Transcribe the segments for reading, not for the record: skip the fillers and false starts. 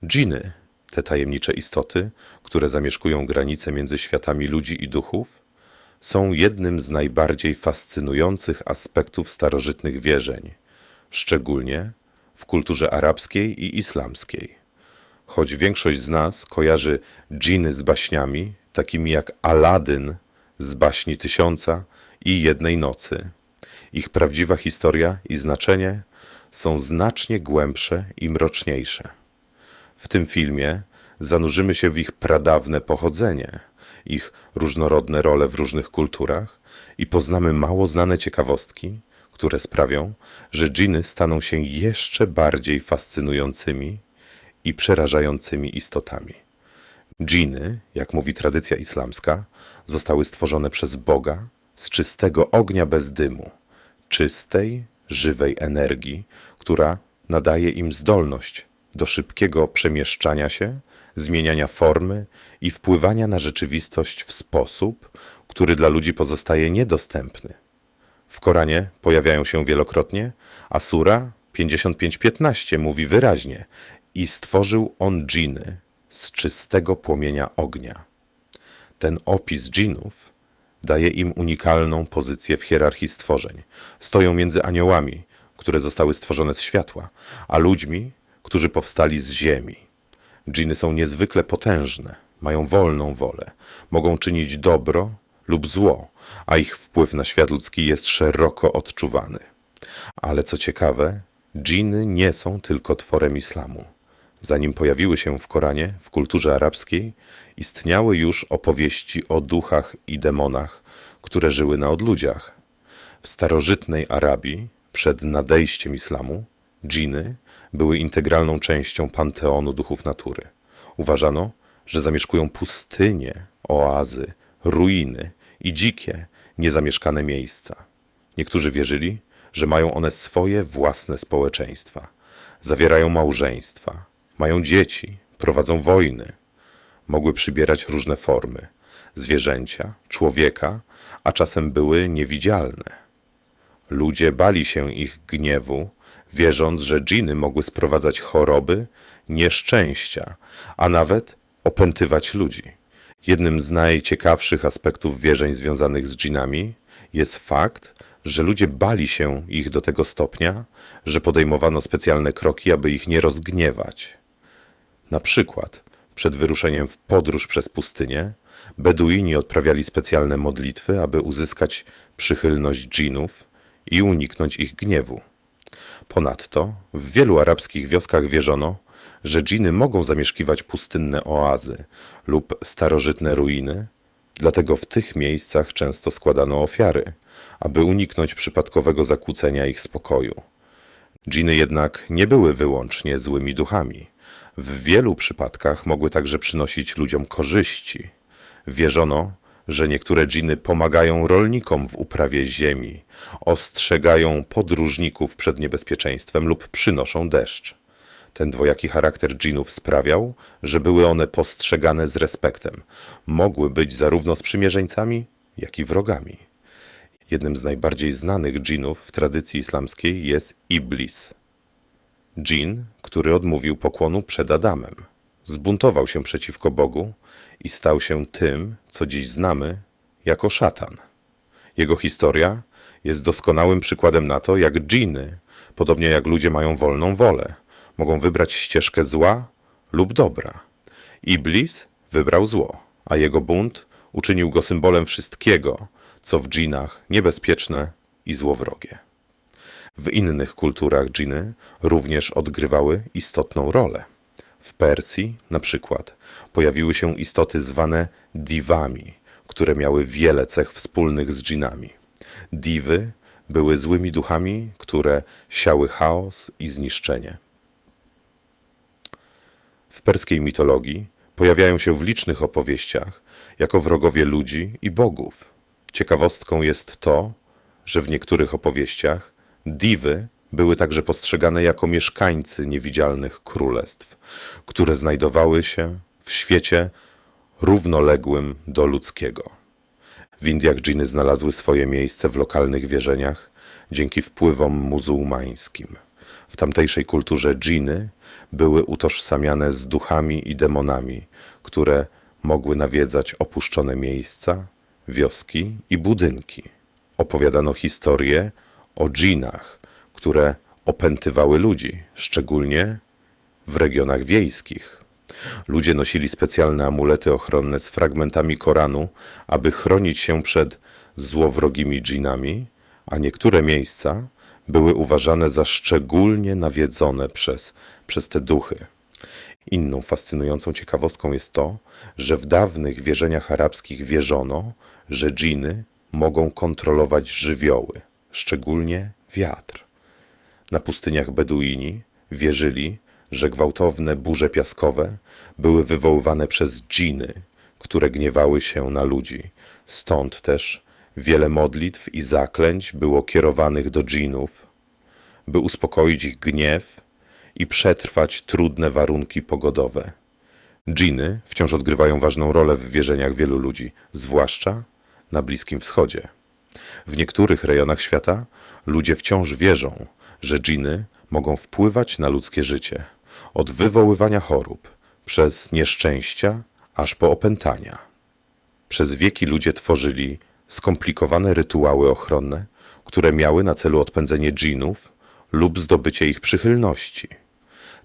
Dżiny, te tajemnicze istoty, które zamieszkują granice między światami ludzi i duchów, są jednym z najbardziej fascynujących aspektów starożytnych wierzeń, szczególnie w kulturze arabskiej i islamskiej. Choć większość z nas kojarzy dżiny z baśniami, takimi jak Aladyn z baśni Tysiąca i Jednej Nocy, ich prawdziwa historia i znaczenie są znacznie głębsze i mroczniejsze. W tym filmie zanurzymy się w ich pradawne pochodzenie, ich różnorodne role w różnych kulturach i poznamy mało znane ciekawostki, które sprawią, że dżiny staną się jeszcze bardziej fascynującymi i przerażającymi istotami. Dżiny, jak mówi tradycja islamska, zostały stworzone przez Boga z czystego ognia bez dymu, czystej, żywej energii, która nadaje im zdolność do szybkiego przemieszczania się, zmieniania formy i wpływania na rzeczywistość w sposób, który dla ludzi pozostaje niedostępny. W Koranie pojawiają się wielokrotnie, a sura 55:15 mówi wyraźnie: i stworzył on dżiny z czystego płomienia ognia. Ten opis dżinów daje im unikalną pozycję w hierarchii stworzeń. Stoją między aniołami, które zostały stworzone z światła, a ludźmi, którzy powstali z ziemi. Dżiny są niezwykle potężne, mają wolną wolę, mogą czynić dobro lub zło, a ich wpływ na świat ludzki jest szeroko odczuwany. Ale co ciekawe, dżiny nie są tylko tworem islamu. Zanim pojawiły się w Koranie, w kulturze arabskiej, istniały już opowieści o duchach i demonach, które żyły na odludziach. W starożytnej Arabii, przed nadejściem islamu, dżiny były integralną częścią panteonu duchów natury. Uważano, że zamieszkują pustynie, oazy, ruiny i dzikie, niezamieszkane miejsca. Niektórzy wierzyli, że mają one swoje własne społeczeństwa. Zawierają małżeństwa, mają dzieci, prowadzą wojny. Mogły przybierać różne formy: zwierzęcia, człowieka, a czasem były niewidzialne. Ludzie bali się ich gniewu, wierząc, że dżiny mogły sprowadzać choroby, nieszczęścia, a nawet opętywać ludzi. Jednym z najciekawszych aspektów wierzeń związanych z dżinami jest fakt, że ludzie bali się ich do tego stopnia, że podejmowano specjalne kroki, aby ich nie rozgniewać. Na przykład przed wyruszeniem w podróż przez pustynię Beduini odprawiali specjalne modlitwy, aby uzyskać przychylność dżinów i uniknąć ich gniewu. Ponadto w wielu arabskich wioskach wierzono, że dżiny mogą zamieszkiwać pustynne oazy lub starożytne ruiny, dlatego w tych miejscach często składano ofiary, aby uniknąć przypadkowego zakłócenia ich spokoju. Dżiny jednak nie były wyłącznie złymi duchami. W wielu przypadkach mogły także przynosić ludziom korzyści. Wierzono, że niektóre dżiny pomagają rolnikom w uprawie ziemi, ostrzegają podróżników przed niebezpieczeństwem lub przynoszą deszcz. Ten dwojaki charakter dżinów sprawiał, że były one postrzegane z respektem. Mogły być zarówno sprzymierzeńcami, jak i wrogami. Jednym z najbardziej znanych dżinów w tradycji islamskiej jest Iblis. Dżin, który odmówił pokłonu przed Adamem. Zbuntował się przeciwko Bogu i stał się tym, co dziś znamy jako szatan. Jego historia jest doskonałym przykładem na to, jak dżiny, podobnie jak ludzie, mają wolną wolę. Mogą wybrać ścieżkę zła lub dobra. Iblis wybrał zło, a jego bunt uczynił go symbolem wszystkiego, co w dżinach niebezpieczne i złowrogie. W innych kulturach dżiny również odgrywały istotną rolę. W Persji, na przykład, pojawiły się istoty zwane diwami, które miały wiele cech wspólnych z dżinami. Diwy były złymi duchami, które siały chaos i zniszczenie. W perskiej mitologii pojawiają się w licznych opowieściach jako wrogowie ludzi i bogów. Ciekawostką jest to, że w niektórych opowieściach diwy były także postrzegane jako mieszkańcy niewidzialnych królestw, które znajdowały się w świecie równoległym do ludzkiego. W Indiach dżiny znalazły swoje miejsce w lokalnych wierzeniach dzięki wpływom muzułmańskim. W tamtejszej kulturze dżiny były utożsamiane z duchami i demonami, które mogły nawiedzać opuszczone miejsca, wioski i budynki. Opowiadano historie o dżinach, które opętywały ludzi, szczególnie w regionach wiejskich. Ludzie nosili specjalne amulety ochronne z fragmentami Koranu, aby chronić się przed złowrogimi dżinami, a niektóre miejsca były uważane za szczególnie nawiedzone przez te duchy. Inną fascynującą ciekawostką jest to, że w dawnych wierzeniach arabskich wierzono, że dżiny mogą kontrolować żywioły, szczególnie wiatr. Na pustyniach Beduini wierzyli, że gwałtowne burze piaskowe były wywoływane przez dżiny, które gniewały się na ludzi. Stąd też wiele modlitw i zaklęć było kierowanych do dżinów, by uspokoić ich gniew i przetrwać trudne warunki pogodowe. Dżiny wciąż odgrywają ważną rolę w wierzeniach wielu ludzi, zwłaszcza na Bliskim Wschodzie. W niektórych rejonach świata ludzie wciąż wierzą, że dżiny mogą wpływać na ludzkie życie, od wywoływania chorób, przez nieszczęścia, aż po opętania. Przez wieki ludzie tworzyli skomplikowane rytuały ochronne, które miały na celu odpędzenie dżinów lub zdobycie ich przychylności.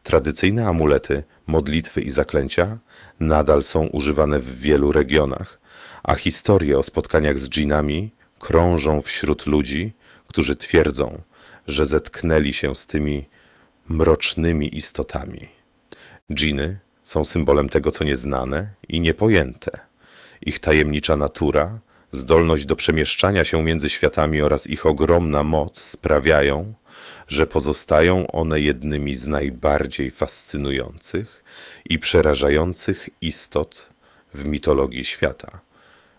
Tradycyjne amulety, modlitwy i zaklęcia nadal są używane w wielu regionach, a historie o spotkaniach z dżinami krążą wśród ludzi, którzy twierdzą, że zetknęli się z tymi mrocznymi istotami. Dżiny są symbolem tego, co nieznane i niepojęte. Ich tajemnicza natura, zdolność do przemieszczania się między światami oraz ich ogromna moc sprawiają, że pozostają one jednymi z najbardziej fascynujących i przerażających istot w mitologii świata.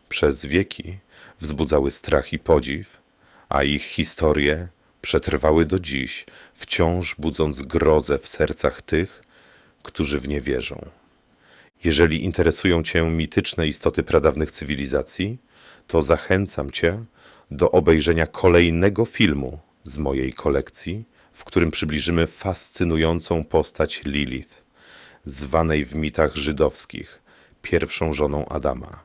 Przez wieki wzbudzały strach i podziw, a ich historie przetrwały do dziś, wciąż budząc grozę w sercach tych, którzy w nie wierzą. Jeżeli interesują Cię mityczne istoty pradawnych cywilizacji, to zachęcam Cię do obejrzenia kolejnego filmu z mojej kolekcji, w którym przybliżymy fascynującą postać Lilith, zwanej w mitach żydowskich pierwszą żoną Adama.